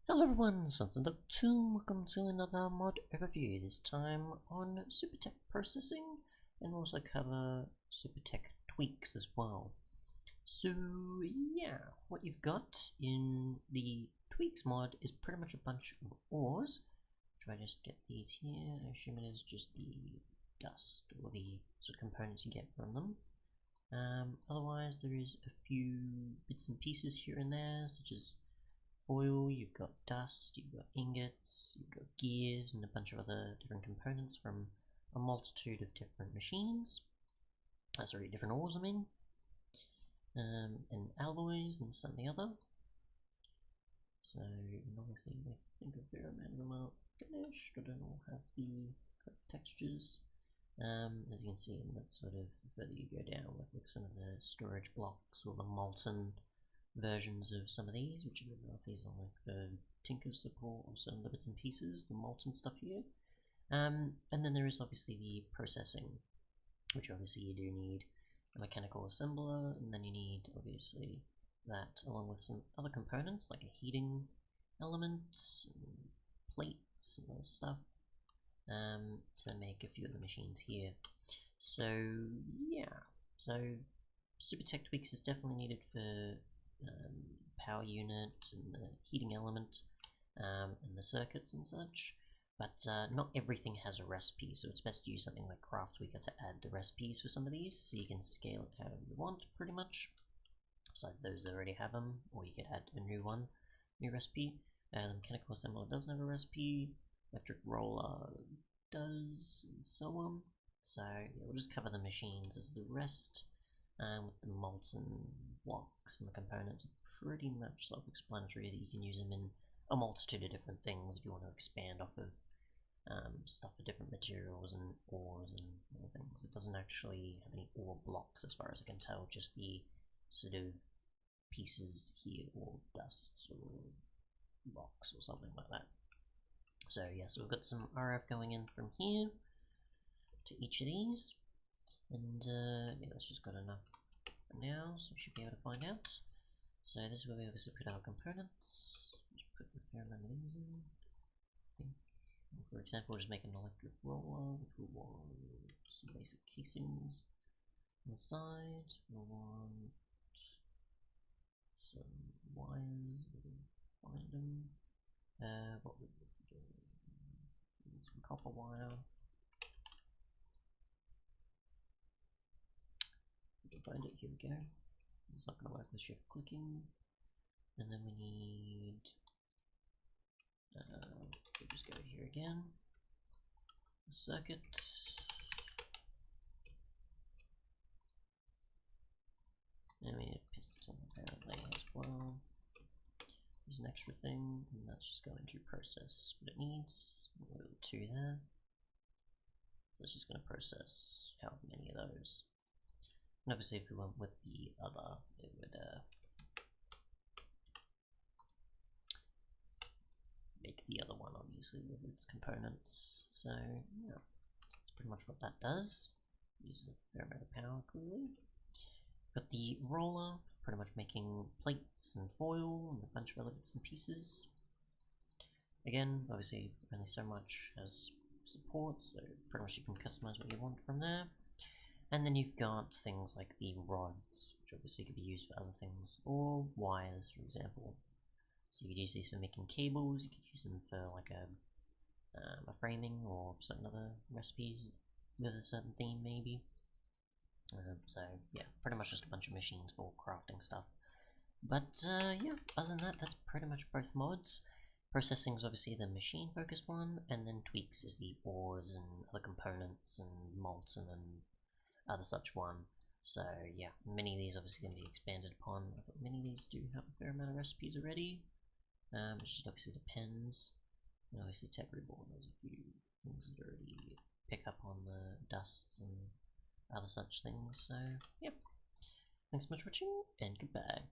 Hello everyone, Something.2, welcome to another mod overview, this time on Supertech processing, and we'll also cover Supertech tweaks as well. So yeah, what you've got in the tweaks mod is pretty much a bunch of ores. If I just get these here, I assume it is just the dust, or the sort of components you get from them. Otherwise there is a few bits and pieces here and there, such as foil, you've got dust, you've got ingots, you've got gears, and a bunch of other different components from a multitude of different machines. Sorry, different ores, I mean. And alloys and some of the other. So, and obviously, I think a fair amount of them are finished. I don't all have the correct textures. As you can see, in that sort of, the further you go down with like some of the storage blocks or the molten versions of some of these, which I don't know if these are like the Tinker support or some of the bits and pieces, the molten stuff here. And then there is obviously the processing, which obviously you do need a mechanical assembler, and then you need obviously that along with some other components like a heating element, and plates and other stuff, to make a few of the machines here. So yeah, so Supertech tweaks is definitely needed for power unit and the heating element, and the circuits and such, but not everything has a recipe, so it's best to use something like CraftWeaker to add the recipes for some of these, so you can scale it however you want, pretty much, besides those that already have them, or you could add a new recipe. The mechanical assembler doesn't have a recipe, electric roller does, and so on. So yeah, we'll just cover the machines as the rest. With the molten blocks and the components are pretty much self-explanatory, that you can use them in a multitude of different things if you want to expand off of stuff for different materials and ores and other things. It doesn't actually have any ore blocks as far as I can tell, just the sort of pieces here, or dust or rocks or something like that. So yeah, so we've got some RF going in from here to each of these. And yeah, that's just got enough for now, so we should be able to find out. So this is where we obviously put our components. Just put a fair amount of these in. I think, for example, we'll just make an electric roller, which will want some basic casings on the side. We'll want some wires, we can find them. What was it? Some copper wire. Find it, here we go. It's not going to work with shift clicking. And then we need, we'll just go here again, a circuit. And we need a piston apparently as well. There's an extra thing, and that's just going to process what it needs. We'll go 2 there. So it's just going to process however many of those. And obviously if we went with the other, it would make the other one obviously with its components. So yeah, that's pretty much what that does. Uses a fair amount of power, clearly. Got the roller, pretty much making plates and foil and a bunch of other bits and pieces. Again, obviously only so much has support, so pretty much you can customize what you want from there. And then you've got things like the rods, which obviously could be used for other things, or wires, for example. So you could use these for making cables, you could use them for like a framing, or certain other recipes with a certain theme, maybe. So yeah, pretty much just a bunch of machines for crafting stuff. But yeah, other than that, that's pretty much both mods. Processing is obviously the machine-focused one, and then tweaks is the ores and other components and molten and other such one. So yeah, many of these obviously can be expanded upon, but many of these do have a fair amount of recipes already. It just obviously depends. And obviously Tech Reborn has a few things that already pick up on the dusts and other such things. So yeah, thanks so much for watching, and goodbye.